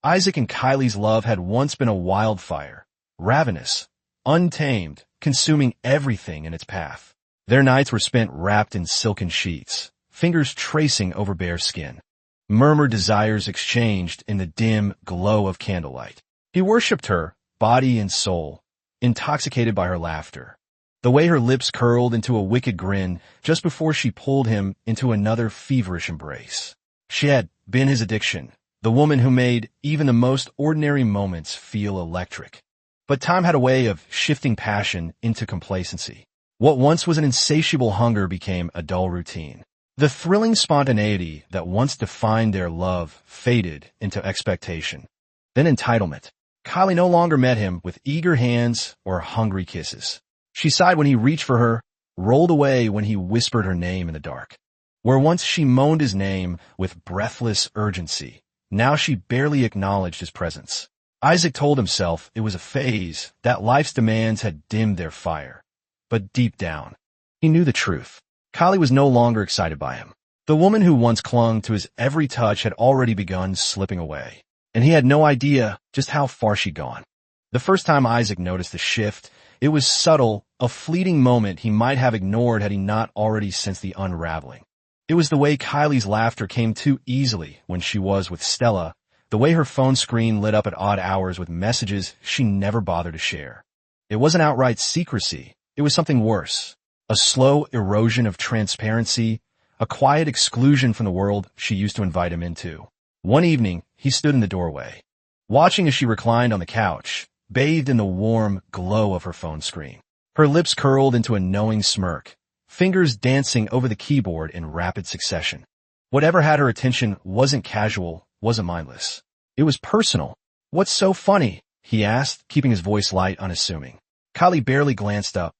Isaac and Kylie's love had once been a wildfire, ravenous, untamed, consuming everything in its path. Their nights were spent wrapped in silken sheets, fingers tracing over bare skin. Murmured desires exchanged in the dim glow of candlelight. He worshipped her, body and soul, intoxicated by her laughter. The way her lips curled into a wicked grin just before she pulled him into another feverish embrace. She had been his addiction, the woman who made even the most ordinary moments feel electric. But time had a way of shifting passion into complacency. What once was an insatiable hunger became a dull routine. The thrilling spontaneity that once defined their love faded into expectation, then entitlement. Kylie no longer met him with eager hands or hungry kisses. She sighed when he reached for her, rolled away when he whispered her name in the dark. Where once she moaned his name with breathless urgency, now she barely acknowledged his presence. Isaac told himself it was a phase, that life's demands had dimmed their fire. But deep down, he knew the truth. Kylie was no longer excited by him. The woman who once clung to his every touch had already begun slipping away, and he had no idea just how far she'd gone. The first time Isaac noticed the shift, it was subtle, a fleeting moment he might have ignored had he not already sensed the unraveling. It was the way Kylie's laughter came too easily when she was with Stella, the way her phone screen lit up at odd hours with messages she never bothered to share. It wasn't outright secrecy, it was something worse. A slow erosion of transparency, a quiet exclusion from the world she used to invite him into. One evening, he stood in the doorway, watching as she reclined on the couch, bathed in the warm glow of her phone screen. Her lips curled into a knowing smirk, fingers dancing over the keyboard in rapid succession. Whatever had her attention wasn't casual, wasn't mindless. It was personal. "What's so funny?" he asked, keeping his voice light, unassuming. Kylie barely glanced up,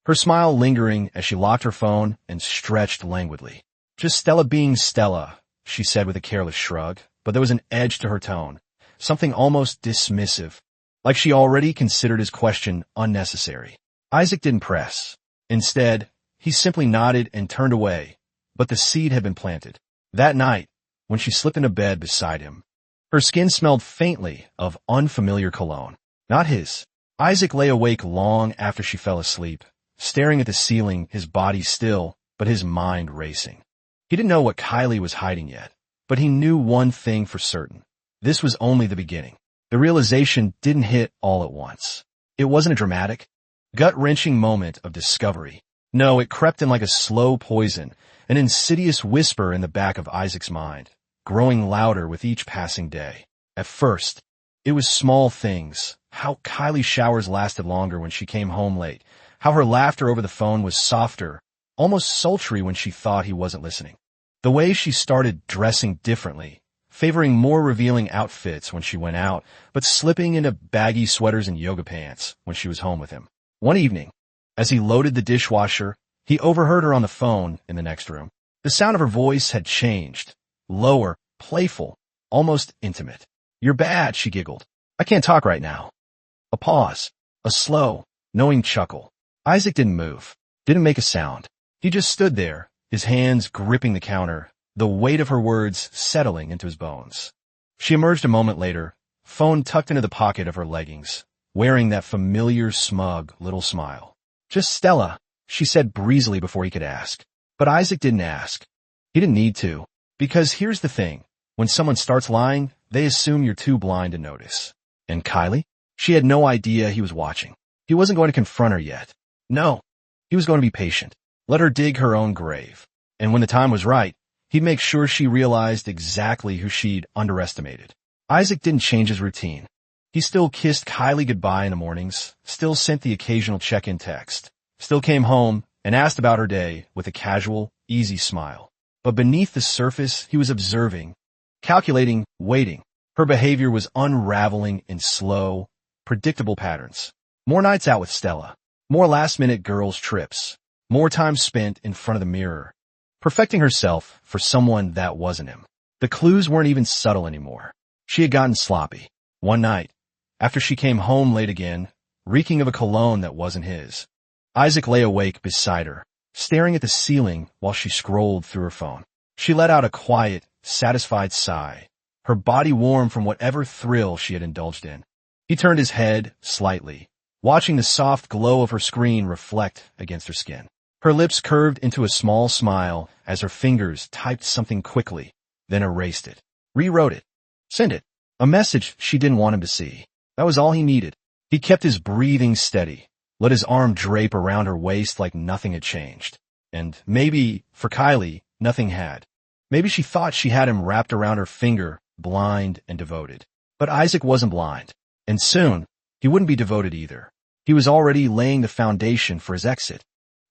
her smile lingering as she locked her phone and stretched languidly. "Just Stella being Stella," she said with a careless shrug, but there was an edge to her tone, something almost dismissive, like she already considered his question unnecessary. Isaac didn't press. Instead, he simply nodded and turned away, but the seed had been planted. That night, when she slipped into bed beside him, her skin smelled faintly of unfamiliar cologne. Not his. Isaac lay awake long after she fell asleep, staring at the ceiling, his body still, but his mind racing. He didn't know what Kylie was hiding yet, but he knew one thing for certain. This was only the beginning. The realization didn't hit all at once. It wasn't a dramatic, gut-wrenching moment of discovery. No, it crept in like a slow poison, an insidious whisper in the back of Isaac's mind, growing louder with each passing day. At first, it was small things, how Kylie's showers lasted longer when she came home late, how her laughter over the phone was softer, almost sultry when she thought he wasn't listening. The way she started dressing differently, favoring more revealing outfits when she went out, but slipping into baggy sweaters and yoga pants when she was home with him. One evening, as he loaded the dishwasher, he overheard her on the phone in the next room. The sound of her voice had changed, lower, playful, almost intimate. "You're bad," she giggled. "I can't talk right now." A pause, a slow, knowing chuckle. Isaac didn't move, didn't make a sound. He just stood there, his hands gripping the counter, the weight of her words settling into his bones. She emerged a moment later, phone tucked into the pocket of her leggings, wearing that familiar smug little smile. "Just Stella," she said breezily before he could ask. But Isaac didn't ask. He didn't need to. Because here's the thing. When someone starts lying, they assume you're too blind to notice. And Kylie? She had no idea he was watching. He wasn't going to confront her yet. No. He was going to be patient. Let her dig her own grave. And when the time was right, he'd make sure she realized exactly who she'd underestimated. Isaac didn't change his routine. He still kissed Kylie goodbye in the mornings, still sent the occasional check-in text, still came home and asked about her day with a casual, easy smile. But beneath the surface, he was observing, calculating, waiting. Her behavior was unraveling in slow, predictable patterns. More nights out with Stella, more last-minute girls' trips, more time spent in front of the mirror, perfecting herself for someone that wasn't him. The clues weren't even subtle anymore. She had gotten sloppy. One night, after she came home late again, reeking of a cologne that wasn't his, Isaac lay awake beside her, staring at the ceiling while she scrolled through her phone. She let out a quiet, satisfied sigh, her body warm from whatever thrill she had indulged in. He turned his head slightly, watching the soft glow of her screen reflect against her skin. Her lips curved into a small smile as her fingers typed something quickly, then erased it, rewrote it, sent it. A message she didn't want him to see. That was all he needed. He kept his breathing steady, let his arm drape around her waist like nothing had changed. And maybe, for Kylie, nothing had. Maybe she thought she had him wrapped around her finger, blind and devoted. But Isaac wasn't blind. And soon, he wouldn't be devoted either. He was already laying the foundation for his exit.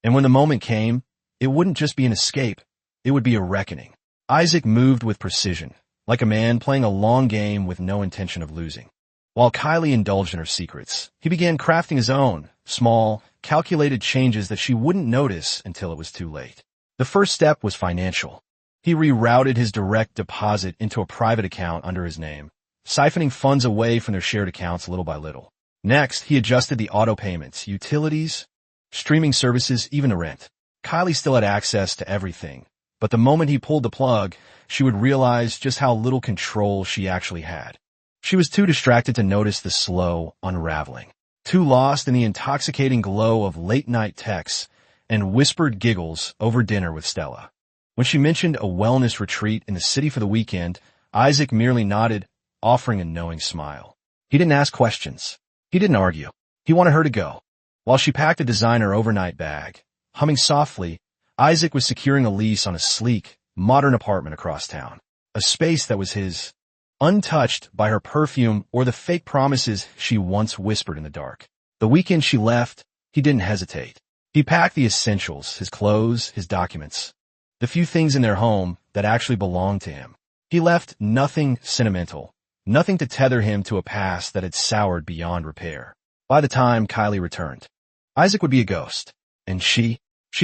And when the moment came, it wouldn't just be an escape, it would be a reckoning. Isaac moved with precision, like a man playing a long game with no intention of losing. While Kylie indulged in her secrets, he began crafting his own, small, calculated changes that she wouldn't notice until it was too late. The first step was financial. He rerouted his direct deposit into a private account under his name, siphoning funds away from their shared accounts little by little. Next, he adjusted the auto payments, utilities, streaming services, even the rent. Kylie still had access to everything, but the moment he pulled the plug, she would realize just how little control she actually had. She was too distracted to notice the slow unraveling, too lost in the intoxicating glow of late-night texts and whispered giggles over dinner with Stella. When she mentioned a wellness retreat in the city for the weekend, Isaac merely nodded, offering a knowing smile. He didn't ask questions. He didn't argue. He wanted her to go. While she packed a designer overnight bag, humming softly, Isaac was securing a lease on a sleek, modern apartment across town. A space that was his, untouched by her perfume or the fake promises she once whispered in the dark. The weekend she left, he didn't hesitate. He packed the essentials, his clothes, his documents, the few things in their home that actually belonged to him. He left nothing sentimental, nothing to tether him to a past that had soured beyond repair. By the time Kylie returned, Isaac would be a ghost, and she'd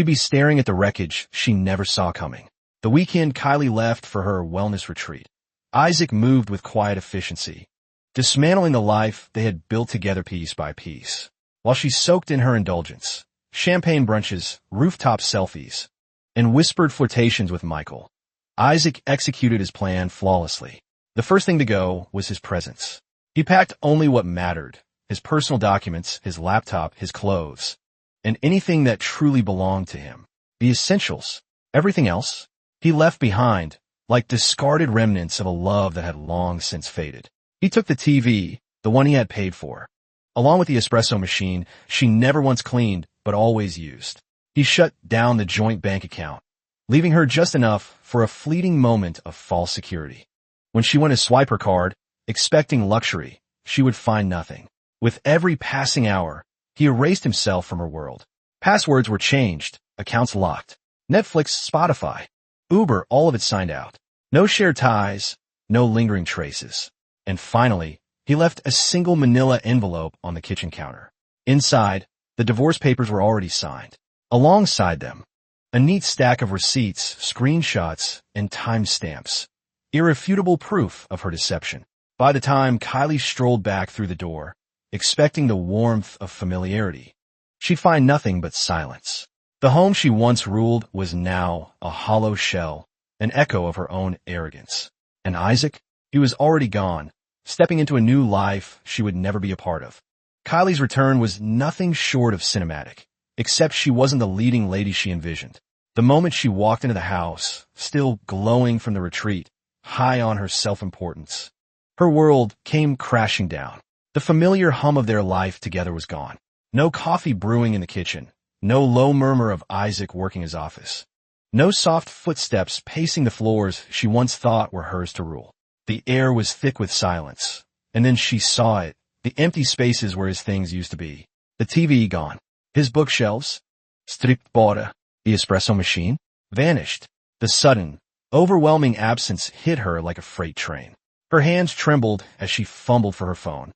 be staring at the wreckage she never saw coming. The weekend Kylie left for her wellness retreat, Isaac moved with quiet efficiency, dismantling the life they had built together piece by piece. While she soaked in her indulgence, champagne brunches, rooftop selfies, and whispered flirtations with Michael, Isaac executed his plan flawlessly. The first thing to go was his presence. He packed only what mattered, his personal documents, his laptop, his clothes, and anything that truly belonged to him. The essentials. Everything else, he left behind, like discarded remnants of a love that had long since faded. He took the TV, the one he had paid for, along with the espresso machine she never once cleaned but always used. He shut down the joint bank account, leaving her just enough for a fleeting moment of false security. When she went to swipe her card, expecting luxury, she would find nothing. With every passing hour, he erased himself from her world. Passwords were changed, accounts locked. Netflix, Spotify, Uber, all of it signed out. No shared ties, no lingering traces. And finally, he left a single manila envelope on the kitchen counter. Inside, the divorce papers were already signed. Alongside them, a neat stack of receipts, screenshots, and timestamps. Irrefutable proof of her deception. By the time Kylie strolled back through the door, expecting the warmth of familiarity, she'd find nothing but silence. The home she once ruled was now a hollow shell, an echo of her own arrogance. And Isaac? He was already gone, stepping into a new life she would never be a part of. Kylie's return was nothing short of cinematic, except she wasn't the leading lady she envisioned. The moment she walked into the house, still glowing from the retreat, high on her self-importance, her world came crashing down. The familiar hum of their life together was gone. No coffee brewing in the kitchen. No low murmur of Isaac working his office. No soft footsteps pacing the floors she once thought were hers to rule. The air was thick with silence. And then she saw it, the empty spaces where his things used to be. The TV gone. His bookshelves, stripped border, the espresso machine, vanished. The sudden, overwhelming absence hit her like a freight train. Her hands trembled as she fumbled for her phone.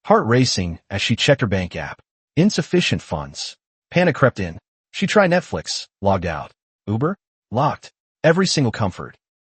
Heart racing as she checked her bank app. Insufficient funds. Panic crept in. She tried Netflix, logged out. Uber? Locked. Every single comfort,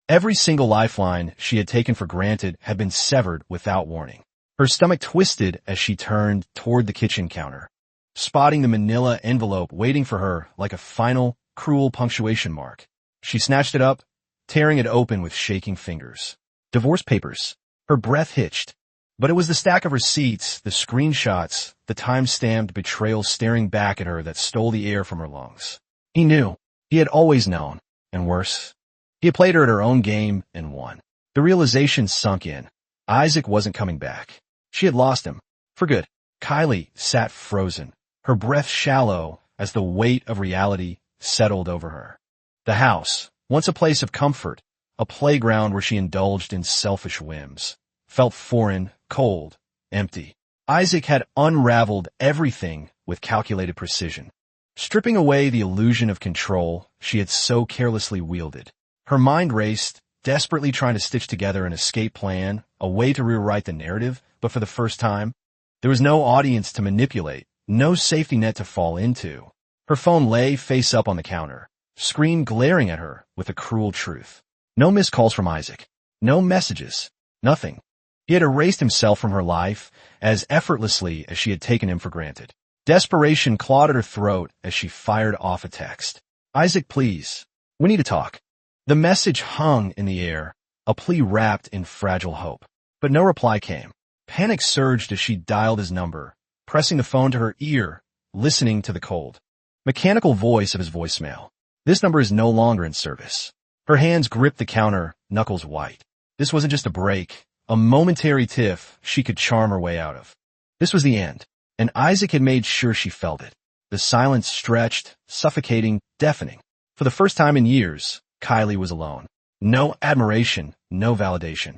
every single lifeline she had taken for granted had been severed without warning. Her stomach twisted as she turned toward the kitchen counter, spotting the manila envelope waiting for her like a final, cruel punctuation mark. She snatched it up, tearing it open with shaking fingers. Divorce papers. Her breath hitched. But it was the stack of receipts, the screenshots, the time-stamped betrayal staring back at her that stole the air from her lungs. He knew. He had always known. And worse. He had played her at her own game and won. The realization sunk in. Isaac wasn't coming back. She had lost him. For good. Kylie sat frozen, her breath shallow as the weight of reality settled over her. The house, once a place of comfort, a playground where she indulged in selfish whims, felt foreign, cold, empty. Isaac had unraveled everything with calculated precision, stripping away the illusion of control she had so carelessly wielded. Her mind raced, desperately trying to stitch together an escape plan, a way to rewrite the narrative, but for the first time, there was no audience to manipulate, no safety net to fall into. Her phone lay face up on the counter, screen glaring at her with a cruel truth. No missed calls from Isaac. No messages. Nothing. He had erased himself from her life as effortlessly as she had taken him for granted. Desperation clawed at her throat as she fired off a text. Isaac, please. We need to talk. The message hung in the air, a plea wrapped in fragile hope. But no reply came. Panic surged as she dialed his number, pressing the phone to her ear, listening to the cold, mechanical voice of his voicemail. This number is no longer in service. Her hands gripped the counter, knuckles white. This wasn't just a break, a momentary tiff she could charm her way out of. This was the end, and Isaac had made sure she felt it. The silence stretched, suffocating, deafening. For the first time in years, Kylie was alone. No admiration, no validation.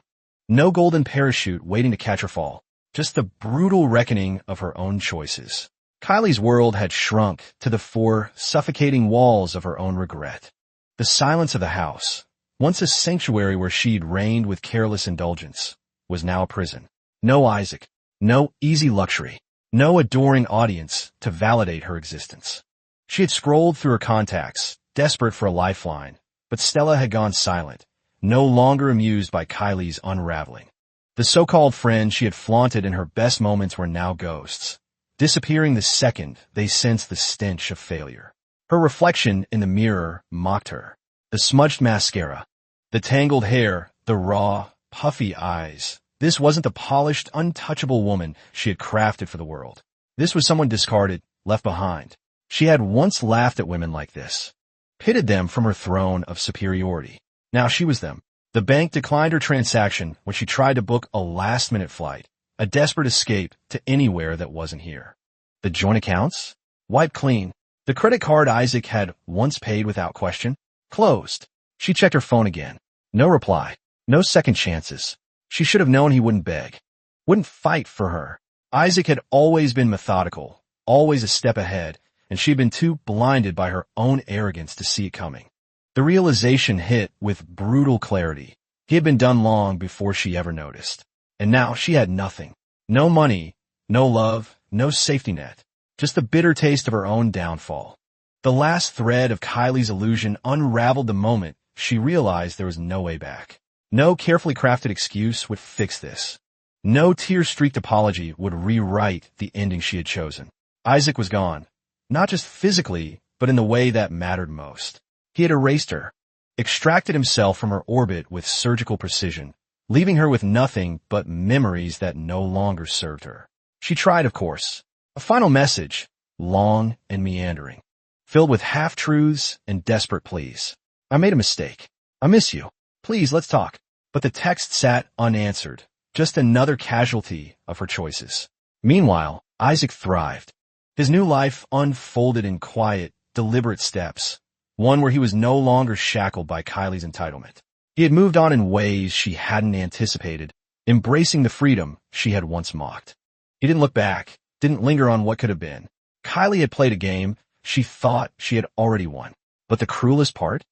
No golden parachute waiting to catch her fall. Just the brutal reckoning of her own choices. Kylie's world had shrunk to the four suffocating walls of her own regret. The silence of the house, once a sanctuary where she'd reigned with careless indulgence, was now a prison. No Isaac. No easy luxury. No adoring audience to validate her existence. She had scrolled through her contacts, desperate for a lifeline, but Stella had gone silent, no longer amused by Kylie's unraveling. The so-called friends she had flaunted in her best moments were now ghosts, disappearing the second they sensed the stench of failure. Her reflection in the mirror mocked her. The smudged mascara, the tangled hair, the raw, puffy eyes. This wasn't the polished, untouchable woman she had crafted for the world. This was someone discarded, left behind. She had once laughed at women like this, pitted them from her throne of superiority. Now she was them. The bank declined her transaction when she tried to book a last-minute flight, a desperate escape to anywhere that wasn't here. The joint accounts? Wiped clean. The credit card Isaac had once paid without question? Closed. She checked her phone again. No reply. No second chances. She should have known he wouldn't beg, wouldn't fight for her. Isaac had always been methodical, always a step ahead, and she had been too blinded by her own arrogance to see it coming. The realization hit with brutal clarity. He had been done long before she ever noticed. And now she had nothing. No money, no love, no safety net. Just the bitter taste of her own downfall. The last thread of Kylie's illusion unraveled the moment she realized there was no way back. No carefully crafted excuse would fix this. No tear-streaked apology would rewrite the ending she had chosen. Isaac was gone. Not just physically, but in the way that mattered most. He had erased her, extracted himself from her orbit with surgical precision, leaving her with nothing but memories that no longer served her. She tried, of course. A final message, long and meandering, filled with half-truths and desperate pleas. I made a mistake. I miss you. Please, let's talk. But the text sat unanswered, just another casualty of her choices. Meanwhile, Isaac thrived. His new life unfolded in quiet, deliberate steps, one where he was no longer shackled by Kylie's entitlement. He had moved on in ways she hadn't anticipated, embracing the freedom she had once mocked. He didn't look back, didn't linger on what could have been. Kylie had played a game she thought she had already won. But the cruelest part?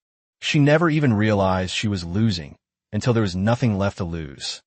She never even realized she was losing until there was nothing left to lose.